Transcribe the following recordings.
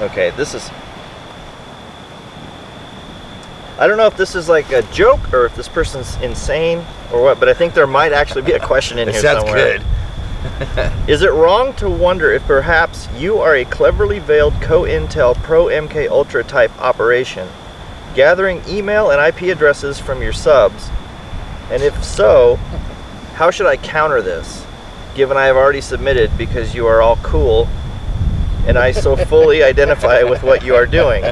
Okay, this is... I don't know if this is like a joke or if this person's insane or what, but I think there might actually be a question in here somewhere. That's good. Is it wrong to wonder if perhaps you are a cleverly veiled co-intel pro-MK Ultra type operation, gathering email and IP addresses from your subs? And if so, how should I counter this, given I have already submitted because you are all cool and I so fully identify with what you are doing?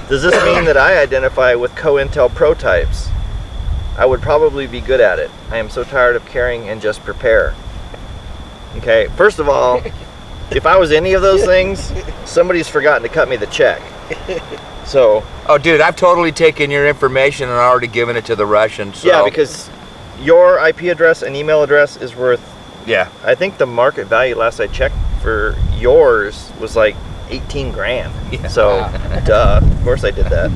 Does this mean that I identify with co-intel protypes? I would probably be good at it. I am so tired of caring and just prepare. Okay, first of all, if I was any of those things, somebody's forgotten to cut me the check. So... Oh, dude, I've totally taken your information and already given it to the Russians. So. Yeah, because your IP address and email address is worth... Yeah. I think the market value last I checked for yours was like 18 grand. Yeah. So, duh, of course I did that.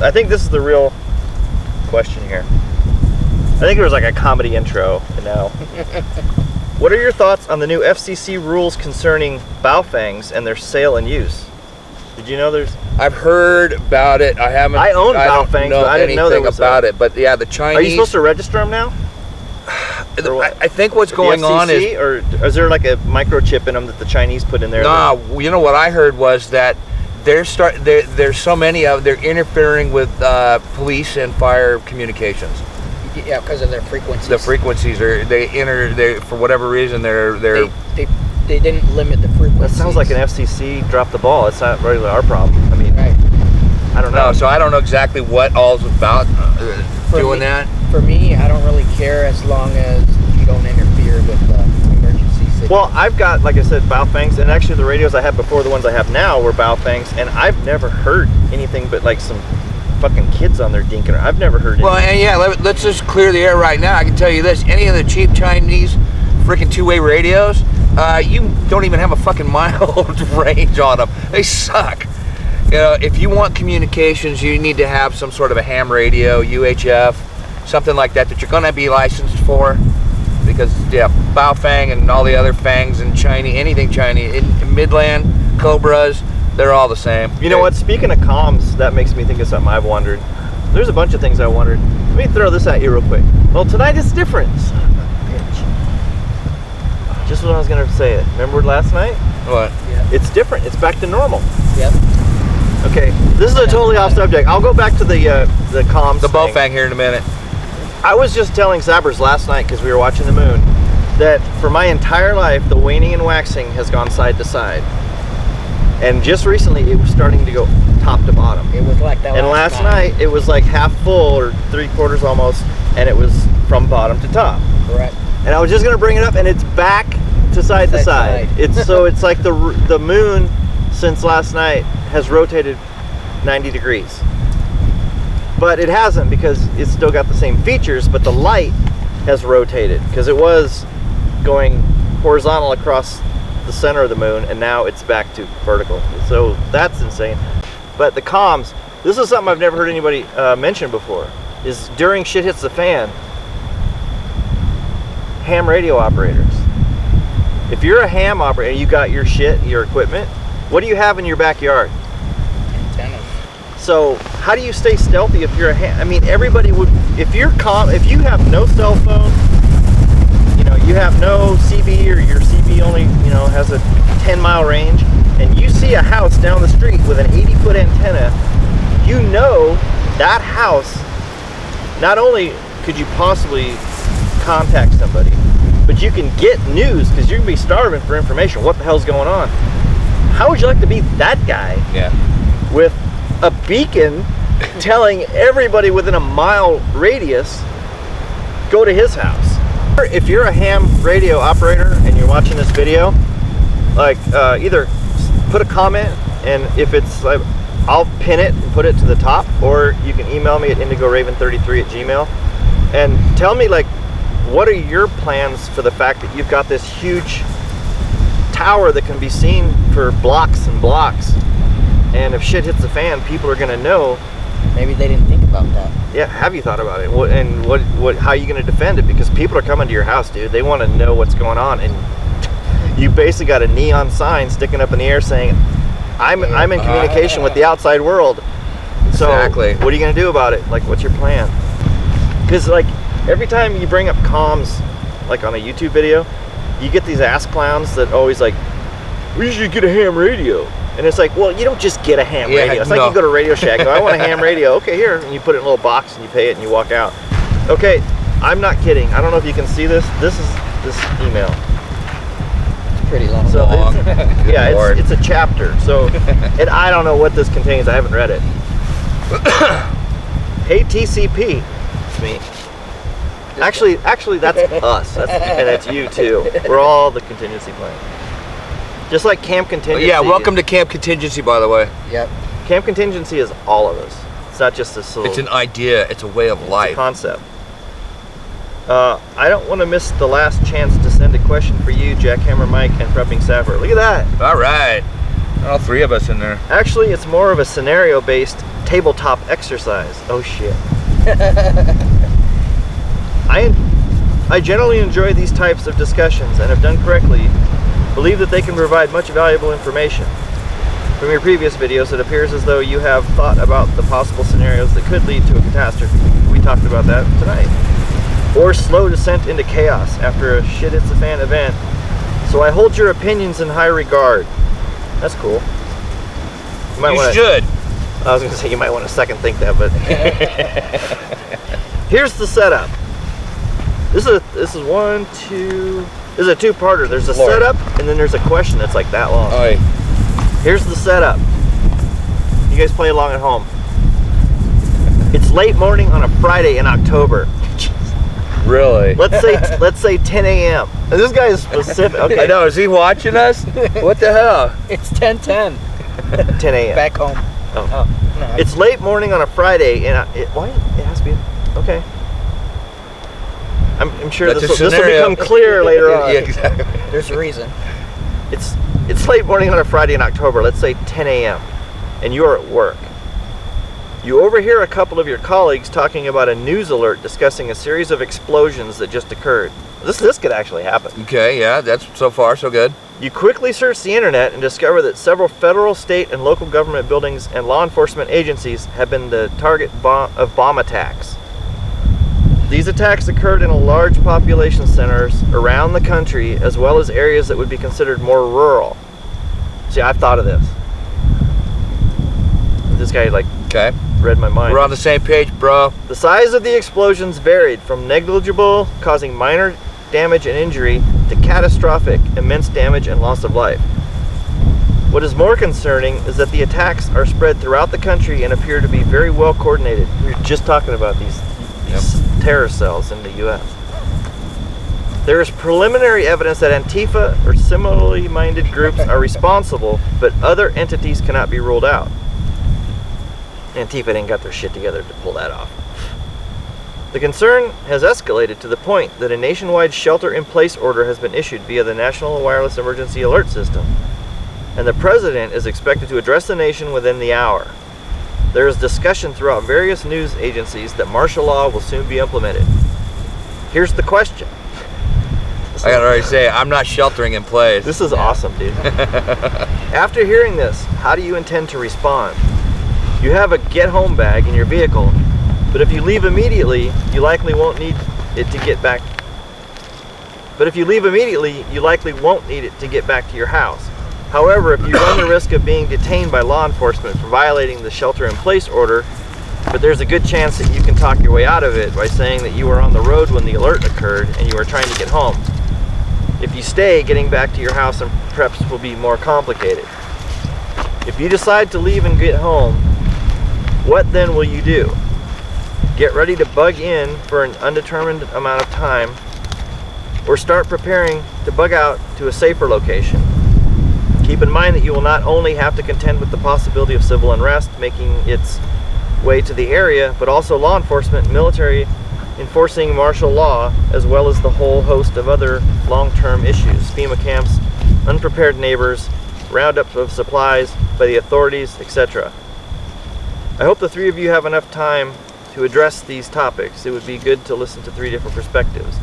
I think this is the real question here. I think there was like a comedy intro, and now. What are your thoughts on the new FCC rules concerning Baofangs and their sale and use? Did you know there's... I've heard about it. I haven't... I own Baofangs, but I didn't know there was about it. But yeah, the Chinese... Are you supposed to register them now? I think what's going on is... Or is there like a microchip in them that the Chinese put in there? No, you know what I heard was that there's so many of them, they're interfering with police and fire communications. Yeah, because of their frequencies. The frequencies are they for whatever reason they're they didn't limit the frequencies. That sounds like an FCC dropped the ball. It's not really our problem. I mean, right. I don't know. No, so I don't know exactly what all's about doing that. For me, I don't really care as long as you don't interfere with emergency signals. Well, I've got, like I said, Baofangs, and actually the radios I had before, the ones I have now, were Baofangs, and I've never heard anything but like some fucking kids on there dinking. I've never heard anything. Well, and yeah, let's just clear the air right now. I can tell you this: any of the cheap Chinese freaking two-way radios, you don't even have a fucking mile range on them. They suck. You know, if you want communications, you need to have some sort of a ham radio, UHF, something like that you're going to be licensed for, because yeah, Baofang and all the other fangs and Chinese, anything Chinese, in Midland, Cobras, they're all the same. You know what? Speaking of comms, that makes me think of something I've wondered. There's a bunch of things I wondered. Let me throw this at you real quick. Well, tonight is different. Son of a bitch. Just what I was going to say. Remember last night? What? Yeah. It's different. It's back to normal. Yep. Okay, this is a totally off subject. I'll go back to the comms. The Baofang here in a minute. I was just telling Sabbers last night, because we were watching the moon, that for my entire life, the waning and waxing has gone side to side. And just recently, it was starting to go top to bottom. It was like that. And last night, it was like half full, or 3/4 almost, and it was from bottom to top. Correct. And I was just going to bring it up, and it's back to side to side. It's like the moon since last night has rotated 90 degrees. But it hasn't, because it's still got the same features, but the light has rotated, because it was going horizontal across the center of the moon, and now it's back to vertical. So that's insane. But the comms, this is something I've never heard anybody mention before, is during shit hits the fan, ham radio operators. If you're a ham operator and you got your shit, your equipment, what do you have in your backyard? Antennas. So how do you stay stealthy if you're a ham? I mean, everybody would, if you have no cell phone, you know, you have no CB, or your CB only, you know, has a 10-mile range, and you see a house down the street with an 80-foot antenna, you know that house, not only could you possibly contact somebody, but you can get news, because you're going to be starving for information. What the hell's going on? How would you like to be that guy? Yeah. With a beacon telling everybody within a mile radius, go to his house. If you're a ham radio operator and you're watching this video, like either put a comment, and if it's like, I'll pin it and put it to the top, or you can email me at indigoraven33@gmail and tell me, like, what are your plans for the fact that you've got this huge tower that can be seen for blocks and blocks, and if shit hits the fan, people are going to know. Maybe they didn't think about that. Yeah, have you thought about it? How are you going to defend it? Because people are coming to your house, dude. They want to know what's going on, and you basically got a neon sign sticking up in the air saying, I'm in communication with the outside world. So Exactly. what are you going to do about it? Like, what's your plan? Because, like, every time you bring up comms, like on a YouTube video, you get these ass clowns that always like, we should get a ham radio. And it's like, well, you don't just get a ham radio. It's like you go to Radio Shack, go, I want a ham radio. Okay, here. And you put it in a little box and you pay it and you walk out. Okay, I'm not kidding. I don't know if you can see this. This is this email. It's pretty long. So Long. yeah, it's a chapter. So, and I don't know what this contains. I haven't read it. Hey TCP, it's me. Actually, that's us, and that's you too. We're all the contingency plan. Just like Camp Contingency. Yeah, welcome to Camp Contingency, by the way. Yep. Camp Contingency is all of us. It's not just this little. It's an idea. It's a way of It's life. a concept. I don't want to miss the last chance to send a question for you, Jackhammer Mike and Prepping Sapper. Look at that. All right. All three of us in there. Actually, it's more of a scenario-based tabletop exercise. Oh shit. I generally enjoy these types of discussions and, if done correctly, believe that they can provide much valuable information. From your previous videos, it appears as though you have thought about the possible scenarios that could lead to a catastrophe. We talked about that tonight. Or slow descent into chaos after a shit hits the fan event. So I hold your opinions in high regard. That's cool. You should. I was going to say you might want to second think that, but here's the setup. This is one, two. This is a two-parter. There's a setup, and then there's a question that's like that long. All right. Here's the setup. You guys play along at home. It's late morning on a Friday in October. Really? Let's say 10 a.m. And this guy is specific. Okay. I know. Is he watching us? What the hell? It's 10:10. 10 a.m. Back home. Oh. No. It's late morning on a Friday, and why? It has to be. Okay. I'm sure That's this a will scenario. become clear later on. Yeah, exactly. There's a reason. It's late morning on a Friday in October, let's say 10 a.m., and you are at work. You overhear a couple of your colleagues talking about a news alert discussing a series of explosions that just occurred. This could actually happen. Okay, yeah, that's so far so good. You quickly search the internet and discover that several federal, state, and local government buildings and law enforcement agencies have been the target of bomb attacks. These attacks occurred in large population centers around the country, as well as areas that would be considered more rural. See, I've thought of this. This guy Okay. read my mind. We're on the same page, bro. The size of the explosions varied from negligible, causing minor damage and injury, to catastrophic, immense damage and loss of life. What is more concerning is that the attacks are spread throughout the country and appear to be very well coordinated. We were just talking about these terror cells in the U.S. There is preliminary evidence that Antifa or similarly minded groups are responsible, but other entities cannot be ruled out. Antifa didn't got their shit together to pull that off. The concern has escalated to the point that a nationwide shelter-in-place order has been issued via the National Wireless Emergency Alert System, and the President is expected to address the nation within the hour. There is discussion throughout various news agencies that martial law will soon be implemented. Here's the question. I gotta already say, I'm not sheltering in place. This is awesome, dude. After hearing this, how do you intend to respond? You have a get-home bag in your vehicle, but if you leave immediately, you likely won't need it to get back. But if you leave immediately, you likely won't need it to get back to your house. However, if you run the risk of being detained by law enforcement for violating the shelter-in-place order, but there's a good chance that you can talk your way out of it by saying that you were on the road when the alert occurred and you were trying to get home. If you stay, getting back to your house and preps will be more complicated. If you decide to leave and get home, what then will you do? Get ready to bug in for an undetermined amount of time, or start preparing to bug out to a safer location. Keep in mind that you will not only have to contend with the possibility of civil unrest making its way to the area, but also law enforcement, military, enforcing martial law, as well as the whole host of other long-term issues, FEMA camps, unprepared neighbors, roundups of supplies by the authorities, etc. I hope the three of you have enough time to address these topics. It would be good to listen to three different perspectives.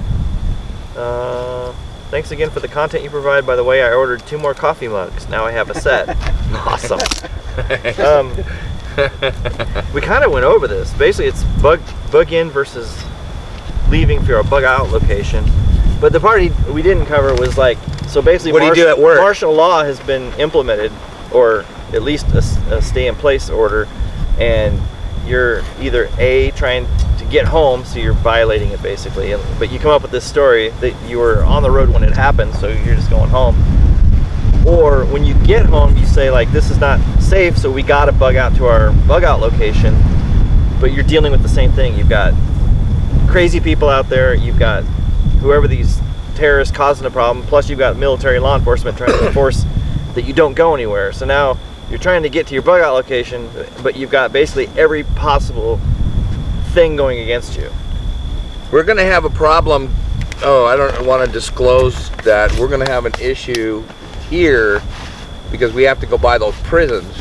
Thanks again for the content you provide. By the way, I ordered 2 more coffee mugs. Now I have a set. Awesome. We kind of went over this. Basically, it's bug in versus leaving for a bug out location. But the part we didn't cover was like, so basically, what do you do at work? Martial law has been implemented, or at least a stay in place order, and you're either A, trying to get home, so you're violating it basically, but you come up with this story that you were on the road when it happened, so you're just going home. Or when you get home, you say like, this is not safe, so we got to bug out to our bug out location, but you're dealing with the same thing. You've got crazy people out there, you've got whoever these terrorists causing a problem, plus you've got military law enforcement trying to enforce that you don't go anywhere. So now you're trying to get to your bug out location, but you've got basically every possible thing going against you. We're going to have a problem. Oh, I don't want to disclose that. We're going to have an issue here because we have to go by those prisons.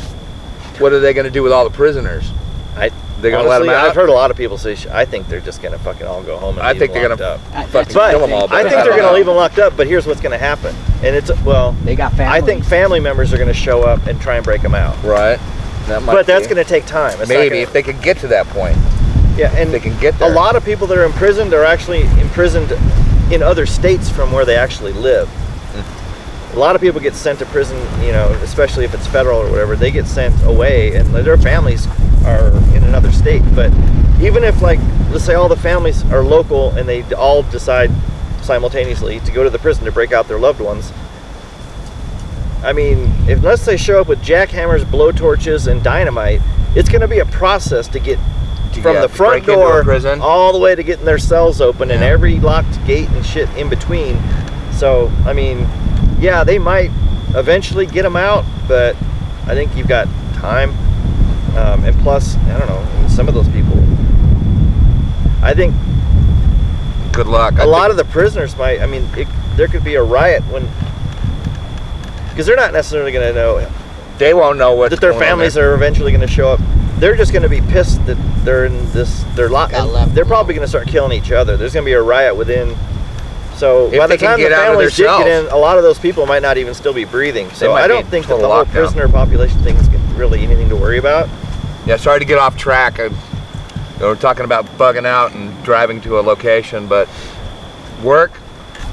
What are they going to do with all the prisoners? They're going to let them out? I've heard a lot of people say, I think they're just going to fucking all go home and I think they're going to fucking kill them all. I think they're going to leave them locked up, but here's what's going to happen. And it's, well, They got families. I think family members are going to show up and try and break them out. Right. But that's going to take time. It's not maybe gonna, if they can get to that point. Yeah, and they can get there. A lot of people that are imprisoned are actually imprisoned in other states from where they actually live. A lot of people get sent to prison, you know, especially if it's federal or whatever, they get sent away and their families are in another state. But even if, like, let's say all the families are local and they all decide simultaneously to go to the prison to break out their loved ones, I mean, unless they show up with jackhammers, blowtorches, and dynamite, it's going to be a process to get from the front door all the way to getting their cells open and every locked gate and shit in between. So, I mean, yeah, they might eventually get them out, but I think you've got time. And plus, I don't know, I mean, some of those people, I think, good luck. A lot of the prisoners might, I mean, there could be a riot when, because they're not necessarily going to know. They won't know what that their families are eventually going to show up. They're just going to be pissed that they're in this, they're locked. They're probably going to start killing each other. There's going to be a riot within. So by the time the families did get in, a lot of those people might not even still be breathing. So I don't think that the whole prisoner population thing is really anything to worry about. Yeah, sorry to get off track. We're talking about bugging out and driving to a location, but work,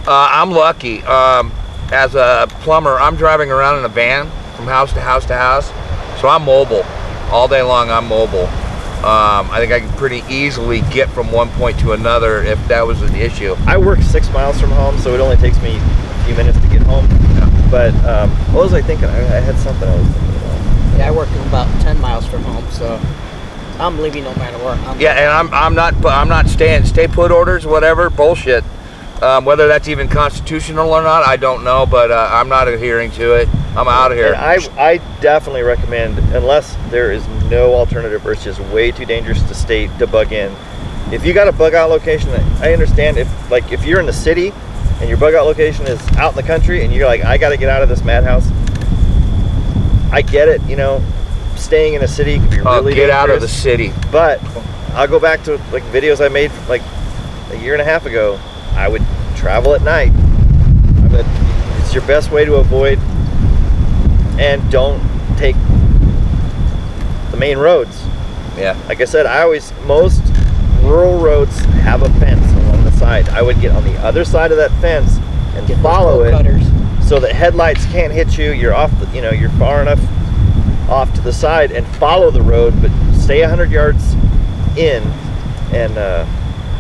I'm lucky. As a plumber, I'm driving around in a van from house to house to house, so I'm mobile. All day long, I'm mobile. I think I can pretty easily get from one point to another if that was an issue. I work 6 miles from home, so it only takes me a few minutes to get home. Yeah. But what was I thinking? I had something I was thinking about. Yeah, I work about 10 miles from home, so I'm leaving no matter where. And I'm not stay put orders, whatever bullshit. Whether that's even constitutional or not, I don't know, but I'm not adhering to it. I'm out of here. And I definitely recommend, unless there is no alternative or it's just way too dangerous to bug in. If you got a bug out location, I understand if you're in the city and your bug out location is out in the country and you're like, I got to get out of this madhouse. I get it, you know, staying in a city can be really get dangerous, out of the city. But I'll go back to like videos I made like a year and a half ago. I would travel at night. It's your best way to avoid, and don't take the main roads. Yeah. Like I said, most rural roads have a fence along the side. I would get on the other side of that fence and follow it so that headlights can't hit you. You're you're far enough off to the side and follow the road, but stay 100 yards in,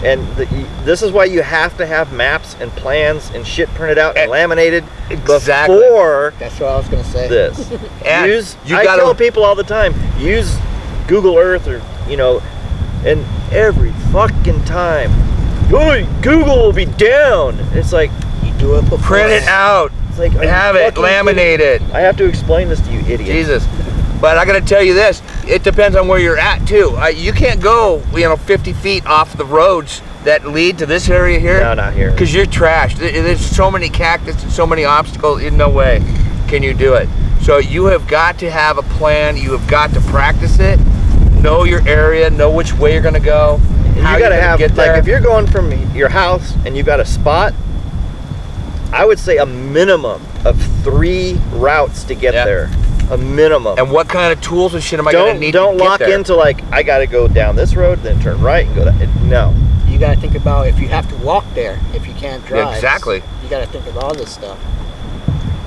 and this is why you have to have maps and plans and shit printed out and laminated before. That's what I was going to say. This. I tell people all the time, use Google Earth or, and every fucking time, Google will be down. It's like, you do it before. Print it out. It's like, have it, laminate it. I have to explain this to you, idiot. Jesus. But I got to tell you this, it depends on where you're at too. You can't go, 50 feet off the roads that lead to this area here. No, not here. Because you're trashed. There's so many cactus and so many obstacles, in no way can you do it. So you have got to have a plan, you have got to practice it, know your area, know which way you're gonna go. You gotta have, like if you're going from your house and you've got a spot, I would say a minimum of 3 routes to get there. A minimum. And what kind of tools and shit am I going to need to get there? Don't lock into like, I got to go down this road, then turn right and go that. No. You got to think about if you have to walk there, if you can't drive. Exactly. You got to think of all this stuff.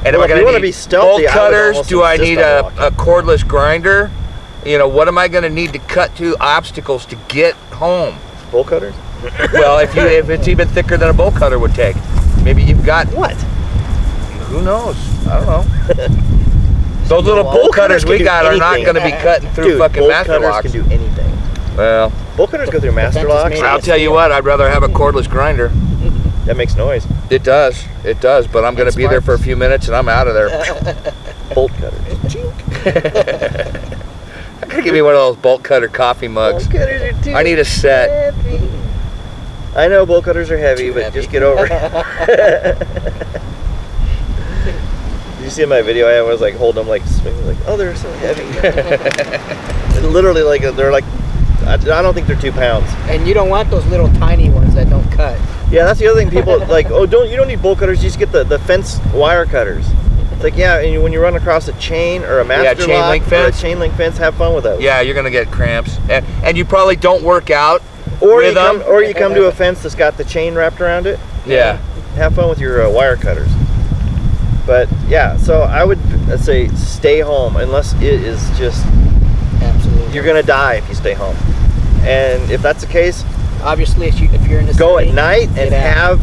And well, am I if you going want to be stealthy, bolt cutters? Do I need a cordless grinder? You know, what am I going to need to cut through obstacles to get home? Bolt cutters? Well, if it's even thicker than a bolt cutter would take, maybe you've got what? Who knows? I don't know. Those little bolt cutters we got are not going to be cutting through fucking master locks. Bolt cutters can do anything. Well, bolt cutters go through master locks. I'll tell you what, I'd rather have a cordless grinder. That makes noise. It does, but I'm going to be there for a few minutes and I'm out of there. Bolt cutters. I gotta give me one of those bolt cutter coffee mugs. Bolt cutters are too I need a set. heavy. I know bolt cutters are heavy, but just get over it. Did you see my video? I was like holding them, like swinging, like, oh, they're so heavy. Literally, like they're like, I don't think they're 2 pounds. And you don't want those little tiny ones that don't cut. Yeah, that's the other thing. People like, oh, you don't need bolt cutters. You just get the fence wire cutters. It's like, yeah, and when you run across a chain or a master chain lock link or fence. a chain link fence, have fun with those. Yeah, you're gonna get cramps, and you probably don't work out Or with you them. come, or you come to a fence that's got the chain wrapped around it. Yeah. Have fun with your wire cutters. But yeah, so I would say stay home unless it is just Absolutely. you're gonna die if you stay home. And if that's the case, obviously, if you're in the go city, at night and have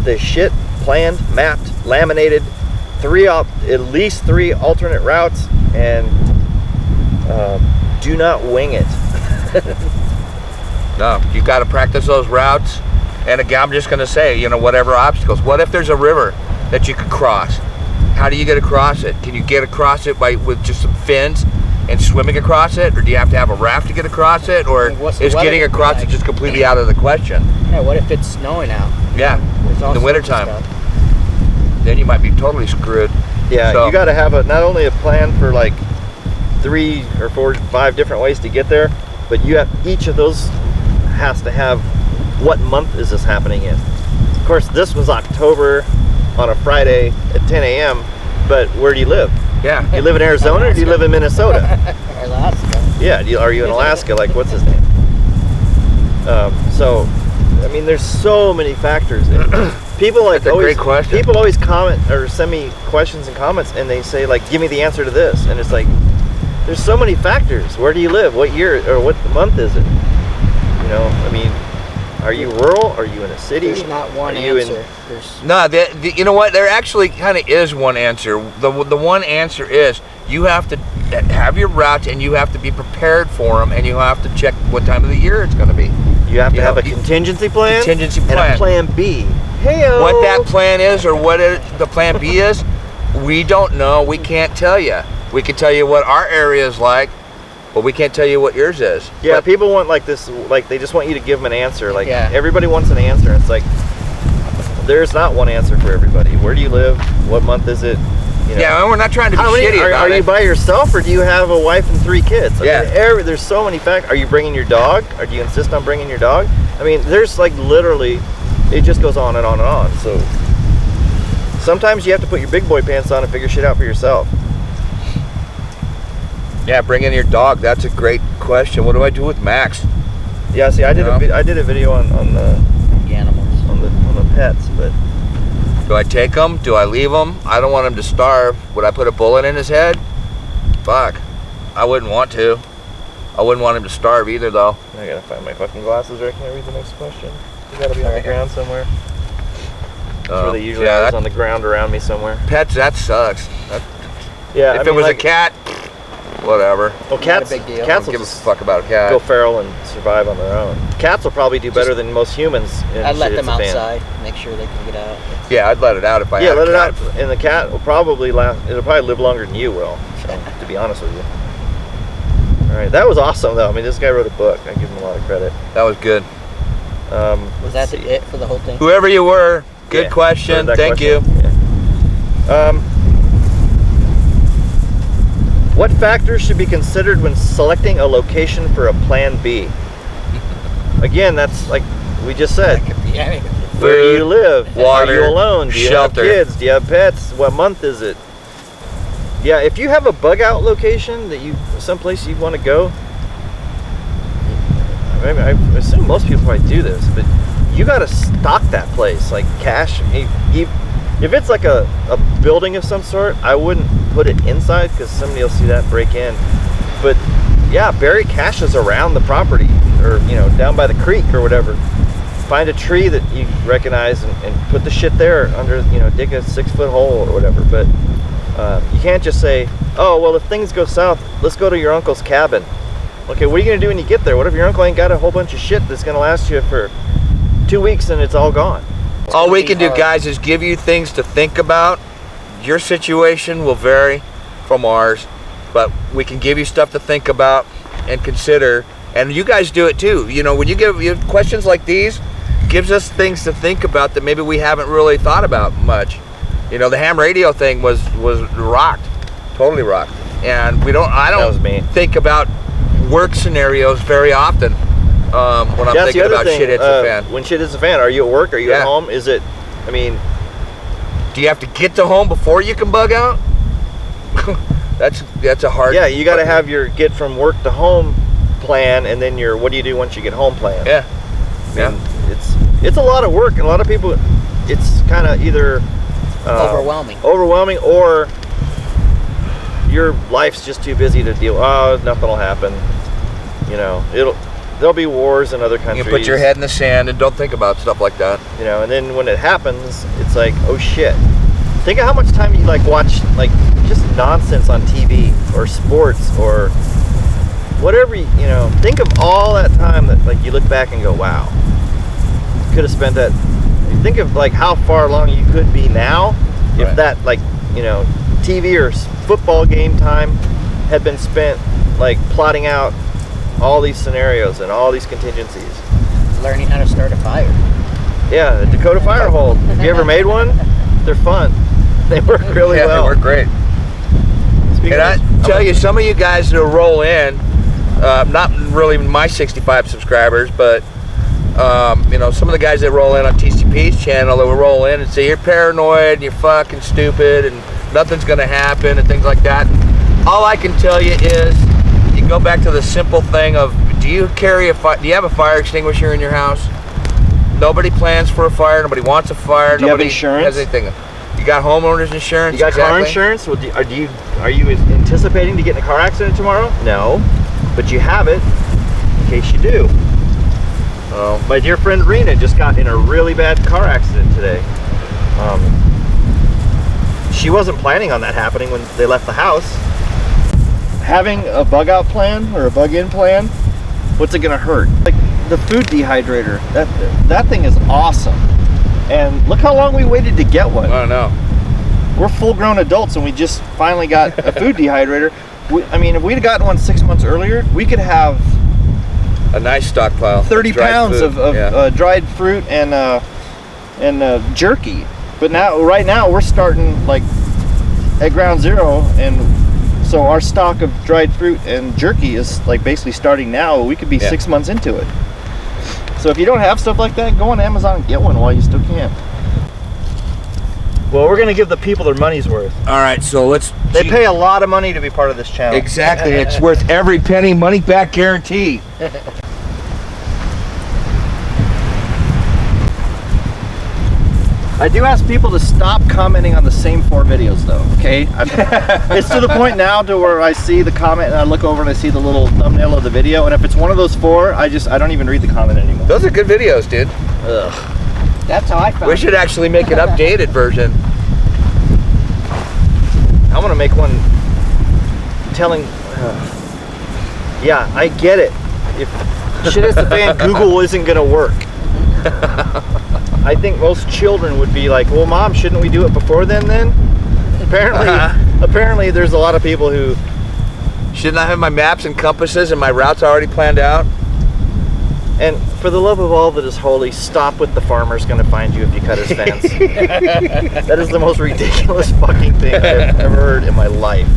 the shit planned, mapped, laminated, at least 3 alternate routes, and do not wing it. No, you got to practice those routes. And again, I'm just going to say, you know, whatever obstacles. What if there's a river that you could cross? How do you get across it? Can you get across it with just some fins and swimming across it? Or do you have to have a raft to get across it? Or is getting across it just completely out of the question? Yeah, what if it's snowing out? Yeah, in the wintertime. Then you might be totally screwed. Yeah, so, you got to have not only a plan for like 3 or 4 or 5 different ways to get there, but you have each of those has to have what month is this happening in. Of course, this was October on a Friday at 10 a.m., but where do you live? Yeah. You live in Arizona or do you live in Minnesota? Alaska. Yeah, are you in Alaska? Like, what's his name? So, I mean, there's so many factors. People like That's a great question. People always comment or send me questions and comments, and they say like, "Give me the answer to this," and it's like, there's so many factors. Where do you live? What year or what month is it? You know, I mean, are you rural? Are you in a city? There's not one answer. No, you know what? There actually kind of is one answer. The one answer is you have to have your routes and you have to be prepared for them, and you have to check what time of the year it's going to be. You have to have a contingency plan. Contingency and plan. a plan B. Hey-o. What that plan is or what the plan B is, we don't know. We can't tell you. We can tell you what our area is like, but we can't tell you what yours is. Yeah, but people want like this, like they just want you to give them an answer. Like everybody wants an answer. It's like there's not one answer for everybody. Where do you live? What month is it? You know, yeah, and we're not trying to be shitty about Are you by yourself or do you have a wife and 3 kids? I mean, there's so many factors. Are you bringing your dog? Or do you insist on bringing your dog? I mean, there's like literally, it just goes on and on and on. So sometimes you have to put your big boy pants on and figure shit out for yourself. Yeah, bring in your dog. That's a great question. What do I do with Max? Yeah, see, I did a video on the animals, on the pets, but do I take him? Do I leave him? I don't want him to starve. Would I put a bullet in his head? Fuck, I wouldn't want to. I wouldn't want him to starve either, though. I gotta find my fucking glasses. Right? Can I read the next question? You gotta be on the ground somewhere. That's where they usually are, on the ground around me somewhere. Pets, that sucks. Yeah, if it was a cat, whatever. Well, cats will give a fuck about a cat. Go feral and survive on their own. Cats will probably do better than most humans. I'd let them outside, make sure they can get out. Yeah, I'd let it out if I had a cat. Yeah, let it out, and the cat will probably it'll probably live longer than you will, so, to be honest with you. All right, that was awesome, though. I mean, this guy wrote a book. I give him a lot of credit. That was good. Was that it for the whole thing? Whoever you were, good question. Thank you. Yeah. What factors should be considered when selecting a location for a plan B? Again, that's like we just said. That could be anything. Where do you live? water, Are you alone? Do you shelter. have kids? Do you have pets? What month is it? Yeah, if you have a bug out location that someplace you want to go, I assume most people probably do this, but you got to stock that place, like cash. If it's like a building of some sort, I wouldn't put it inside because somebody will see that and break in. But yeah, bury caches around the property, or down by the creek or whatever. Find a tree that you recognize and put the shit there under, dig a 6-foot hole or whatever. But you can't just say, oh, well, if things go south, let's go to your uncle's cabin. Okay, what are you going to do when you get there? What if your uncle ain't got a whole bunch of shit that's going to last you for 2 weeks and it's all gone? All we can do, guys, is give you things to think about. Your situation will vary from ours, but we can give you stuff to think about and consider. And you guys do it too. When you give questions like these, gives us things to think about that maybe we haven't really thought about much. The ham radio thing was rocked, totally rocked. And I don't think about work scenarios very often when I'm thinking about shit hits the fan. When shit hits the fan, are you at work? Are you at home? Is it? Do you have to get to home before you can bug out? That's a hard. Yeah, you got to have your get from work to home plan, and then your what do you do once you get home plan. Yeah. It's a lot of work, and a lot of people, it's kind of either overwhelming, or your life's just too busy to deal. Oh, nothing will happen. There'll be wars in other countries. You put your head in the sand and don't think about stuff like that. And then when it happens, it's like, oh shit. Think of how much time you watch just nonsense on TV or sports or whatever. Think of all that time that you look back and go, wow, could have spent that. Think of how far along you could be now if that TV or football game time had been spent plotting out all these scenarios and all these contingencies. Learning how to start a fire. Yeah, the Dakota fire hold. Have you ever made one? They're fun. They work really well. Yeah, they work great. And I tell you, some of you guys that roll in, not really my 65 subscribers, but some of the guys that roll in on TCP's channel that will roll in and say you're paranoid and you're fucking stupid and nothing's gonna happen and things like that. All I can tell you is, you go back to the simple thing of, do you have a fire extinguisher in your house? Nobody plans for a fire. Nobody wants a fire. Do you have insurance? Has anything. You got homeowners insurance? You got car insurance? Well, are you anticipating to get in a car accident tomorrow? No, but you have it in case you do. My dear friend Rena just got in a really bad car accident today. She wasn't planning on that happening when they left the house. Having a bug out plan or a bug in plan, what's it gonna hurt? The food dehydrator, that thing is awesome. And look how long we waited to get one. I know. We're full-grown adults and we just finally got a food dehydrator. If we'd gotten one 6 months earlier, we could have a nice stockpile. 30 pounds of dried fruit and jerky. But right now, we're starting at ground zero, and so our stock of dried fruit and jerky is basically starting now. We could be 6 months into it. So if you don't have stuff like that, go on Amazon and get one while you still can. Well, we're going to give the people their money's worth. All right, so They pay a lot of money to be part of this channel. Exactly. It's worth every penny, money back guarantee. I do ask people to stop commenting on the same 4 videos though, okay? It's to the point now to where I see the comment and I look over and I see the little thumbnail of the video, and if it's one of those 4, I don't even read the comment anymore. Those are good videos, dude. Ugh. That's how I found it. We should actually make an updated version. I want to make one telling... yeah, I get it. If shit hits the fan, Google isn't going to work. I think most children would be like, well, Mom, shouldn't we do it before then? Apparently there's a lot of people who... Shouldn't I have my maps and compasses and my routes already planned out? And for the love of all that is holy, stop with the farmer's gonna find you if you cut his fence. That is the most ridiculous fucking thing I've ever heard in my life.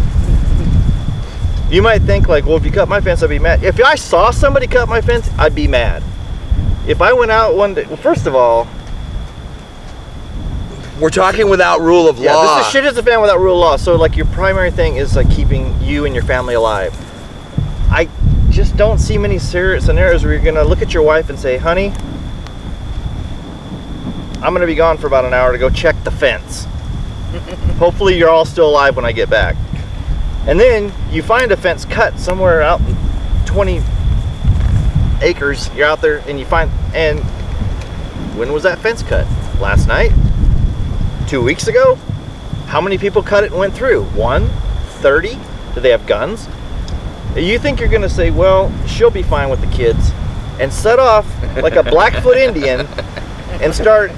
You might think well, if you cut my fence, I'd be mad. If I saw somebody cut my fence, I'd be mad. If I went out one day, well, first of all, We're talking without rule of Yeah, law. this is shit is a fan without rule of law. So like your primary thing is like keeping you and your family alive. I just don't see many scenarios where you're gonna look at your wife and say, honey, I'm gonna be gone for about an hour to go check the fence. Hopefully you're all still alive when I get back. And then you find a fence cut somewhere out in 20 acres. You're out there and you find, and when was that fence cut? Last night? 2 weeks ago? How many people cut it and went through? 1? 30? Do they have guns? You think you're gonna say, well, she'll be fine with the kids, and set off like a Blackfoot Indian and start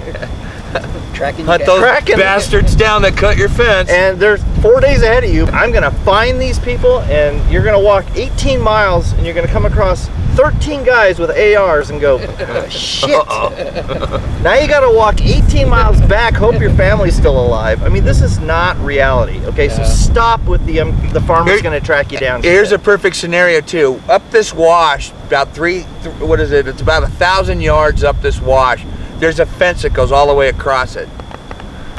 Tracking Hunt you those down. bastards down that cut your fence. and there's 4 days ahead of you. I'm gonna find these people, and you're gonna walk 18 miles and you're gonna come across 13 guys with ARs and go, shit. Now you gotta walk 18 miles back, hope your family's still alive. I mean, this is not reality. Okay, so Yeah. stop with the farmer's Here- gonna track you down. Here's shit. a perfect scenario too. Up this wash, about what is it? It's about 1,000 yards up this wash. There's a fence that goes all the way across it.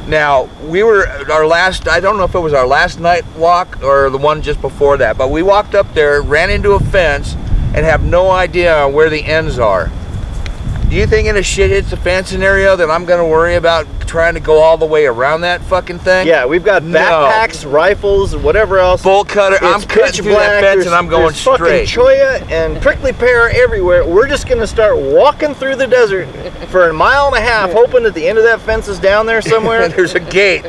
Now, we were I don't know if it was our last night walk or the one just before that, but we walked up there, ran into a fence, and have no idea where the ends are. Do you think in a shit hits the fan scenario that I'm gonna worry about trying to go all the way around that fucking thing? Yeah, we've got No. backpacks, rifles, whatever else. Bolt cutter, I'm It's cutting pitch through that black. fence and I'm going there's fucking straight. cholla and prickly pear everywhere. We're just gonna start walking through the desert for a mile and a half, hoping that the end of that fence is down there somewhere. There's a gate.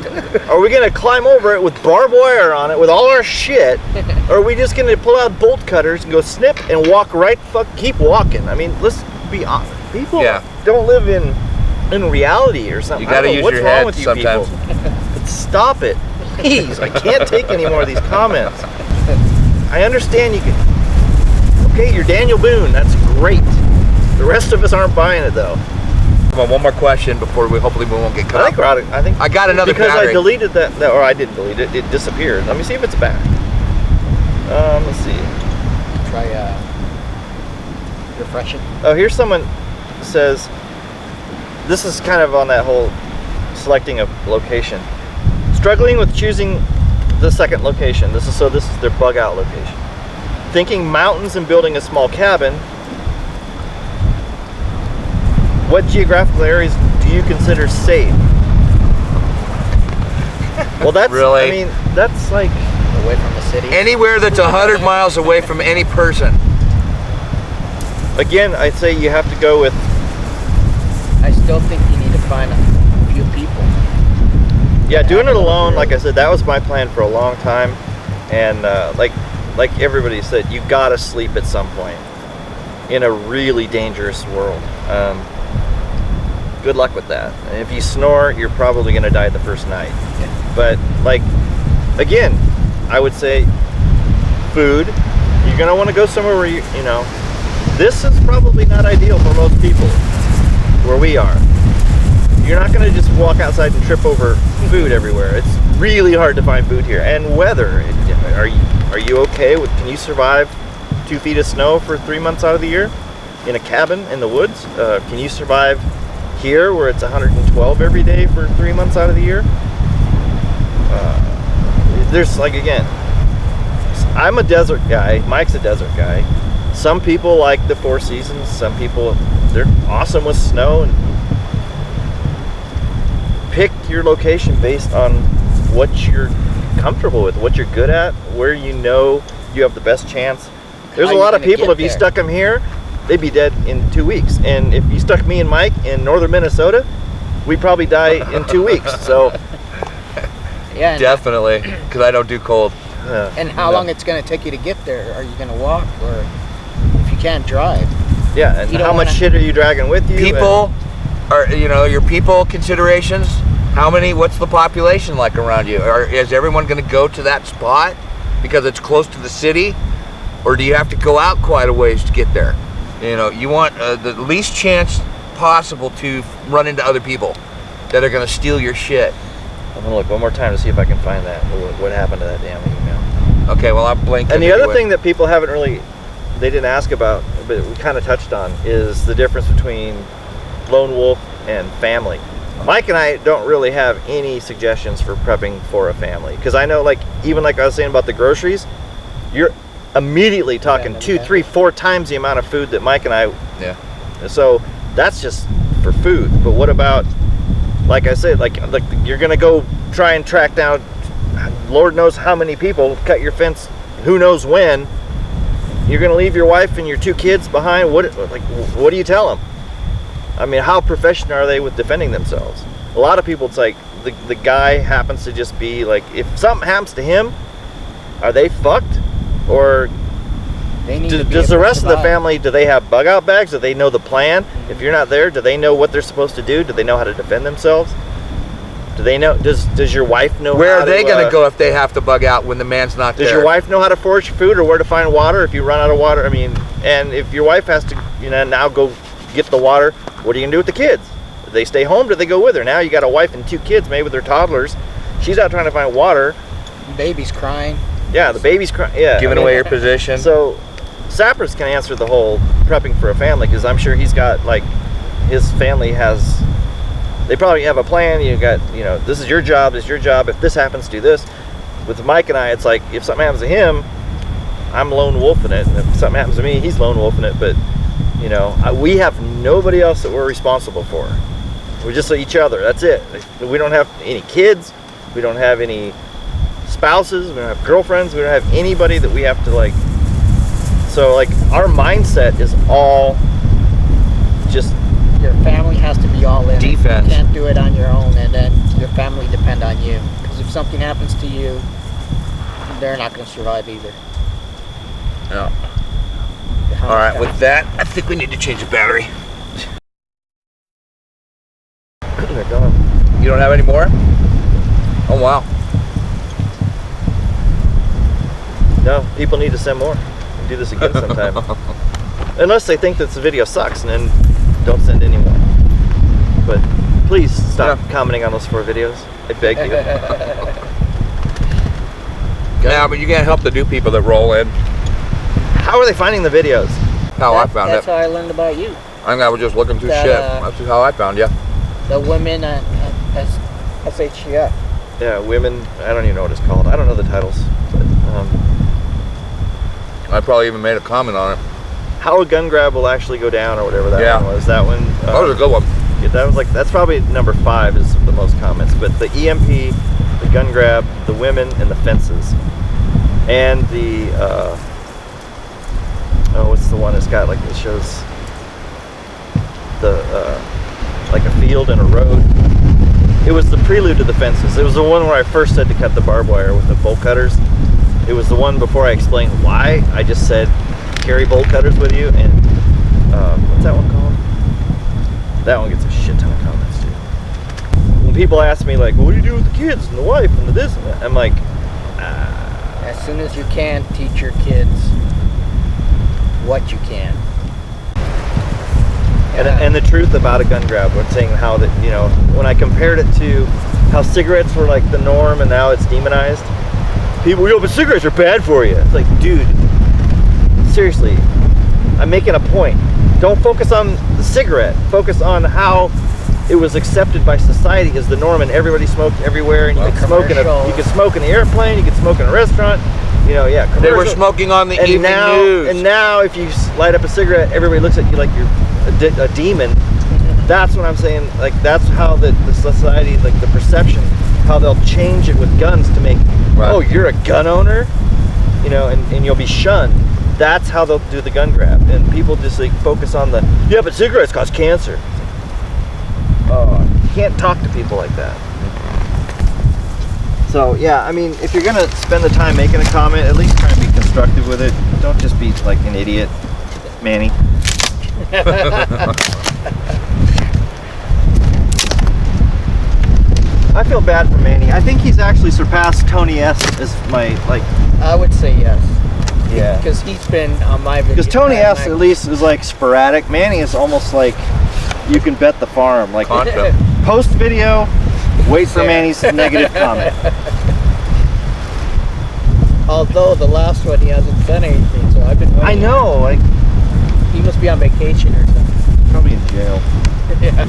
Are we gonna climb over it with barbed wire on it with all our shit? Or are we just gonna pull out bolt cutters and go snip and walk right? Keep walking. I mean, let's be honest. People Yeah. don't live in reality or something. You gotta I don't know use what's your wrong head with you sometimes. people. But stop it, please. I can't take any more of these comments. I understand you can. Okay, you're Daniel Boone. That's great. The rest of us aren't buying it though. Come on, one more question before hopefully we won't get cut I think off. we're out of, I think I got another because battery. I deleted that, or I didn't delete it. It disappeared. Let me see if it's back. Let's see. Try refreshing. Oh, here's someone says, this is kind of on that whole selecting a location. Struggling with choosing the second location. This is their bug out location. Thinking mountains and building a small cabin. What geographical areas do you consider safe? Well, that's Really? I mean, that's like Away from the city. Anywhere that's 100 miles away from any person. again, I'd say you have to go with. I still think you need to find a few people. Yeah, doing it alone, like I said, that was my plan for a long time, and like everybody said, you gotta sleep at some point in a really dangerous world. Good luck with that. And if you snore, you're probably gonna die the first night. But like, again, I would say food. You're gonna want to go somewhere where you know. This is probably not ideal for most people where we are. You're not gonna just walk outside and trip over food everywhere. It's really hard to find food here. And weather. Are you okay with? Can you survive 2 feet of snow for 3 months out of the year in a cabin in the woods? Can you survive here where it's 112 every day for 3 months out of the year? There's like, again, I'm a desert guy. Mike's a desert guy. Some people like the 4 seasons. Some people, they're awesome with snow. And pick your location based on what you're comfortable with, what you're good at, where you know you have the best chance. There's How a you lot of gonna people, get if you there? stuck them here, they'd be dead in 2 weeks. And if you stuck me and Mike in northern Minnesota, we'd probably die in 2 weeks. So, Yeah. And, Definitely, because I don't do cold. and how no. long it's going to take you to get there? Are you going to walk, or if you can't drive? Yeah, and You how don't much wanna- shit are you dragging with you? People are, your people considerations. What's the population like around you? Is everyone going to go to that spot because it's close to the city? Or do you have to go out quite a ways to get there? You want the least chance possible to run into other people that are going to steal your shit. I'm gonna look one more time to see if I can find that. What happened to that damn email? Okay, well, I'm blinking. And the other anyway. thing that people haven't really, they didn't ask about, but we kind of touched on, is the difference between lone wolf and family. Mike and I don't really have any suggestions for prepping for a family, because I know, like, even like I was saying about the groceries, you're immediately talking 2, 3, 4 times the amount of food that Mike and I. Yeah. So that's just for food. But what about, like I said, like you're gonna go try and track down, Lord knows how many people, cut your fence, who knows when. You're gonna leave your wife and your 2 kids behind. What do you tell them? I mean, how professional are they with defending themselves? A lot of people, it's like the guy happens to just be like, if something happens to him, are they fucked? Or does the rest of the family, do they have bug out bags? Do they know the plan? Mm-hmm. If you're not there, do they know what they're supposed to do? Do they know how to defend themselves? Do they know? Does your wife know? Where are they going to go if they have to bug out when the man's not there? Does your wife know how to forage food or where to find water if you run out of water? I mean, and if your wife has to, now go get the water, what are you gonna do with the kids? Do they stay home? Do they go with her? Now you got a wife and 2 kids, maybe with their toddlers. She's out trying to find water. Baby's crying. Yeah, the baby's crying. Yeah, giving away your position. So, Sappers can answer the whole prepping for a family, because I'm sure he's got, like, his family has. They probably have a plan. You got, this is your job. This is your job. If this happens, do this. With Mike and I, it's like, if something happens to him, I'm lone wolfing it. And if something happens to me, he's lone wolfing it. But we have nobody else that we're responsible for. We're just each other. That's it. We don't have any kids. We don't have any spouses. We don't have girlfriends. We don't have anybody that we have to, like. So, like, our mindset is all just. Your family has to be all in. Defense. You can't do it on your own, and then your family depend on you. Because if something happens to you, they're not going to survive either. Yeah. All right, with that, I think we need to change the battery. They're gone. You don't have any more? Oh, wow. No, people need to send more. We'll do this again sometime. Unless they think that the video sucks, and then don't send any more. But please stop commenting on those 4 videos. I beg you. Yeah, but you can't help the new people that roll in. How are they finding the videos? I found that's it. how I learned about you. I think I was just looking through shit. That's how I found you. The women at SHF. Yeah, women. I don't even know what it's called. I don't know the titles. But I probably even made a comment on it. How a gun grab will actually go down, or whatever that one was. That one. That was a good one. Yeah, that was that's probably number 5 is the most comments. But the EMP, the gun grab, the women, and the fences, and the what's the one that's got like it shows the like a field and a road. It was the prelude to the fences. It was the one where I first said to cut the barbed wire with the bolt cutters. It was the one before I explained why. I just said carry bolt cutters with you, and what's that one called? That one gets a shit ton of comments too. When people ask me like, well, what do you do with the kids and the wife and the this and that? I'm like, as soon as you can, teach your kids what you can. And the truth about a gun grab. I'm saying how that, when I compared it to how cigarettes were like the norm and now it's demonized. People, but cigarettes are bad for you. It's like, dude, seriously, I'm making a point. Don't focus on the cigarette. Focus on how it was accepted by society as the norm, and everybody smoked everywhere. And you could smoke in an airplane. You could smoke in a restaurant. Commercial. They were smoking on the evening news. And now, if you light up a cigarette, everybody looks at you like you're a demon. That's what I'm saying. Like, that's how the society, like the perception, how they'll change it with guns to make, oh, you're a gun owner, and you'll be shunned. That's how they'll do the gun grab. And people just like focus on but cigarettes cause cancer. You can't talk to people like that. So yeah, I mean, if you're gonna spend the time making a comment, at least try and be constructive with it. Don't just be like an idiot, Manny. I feel bad for Manny. I think he's actually surpassed Tony S as my I would say yes. Yeah. Because he's been on my video. Because Tony S at least is like sporadic. Manny is almost like you can bet the farm. Like post video, wait for Manny's negative comment. Although the last one he hasn't done anything, so I've been waiting. I know, like he must be on vacation or something. Probably in jail. Yeah.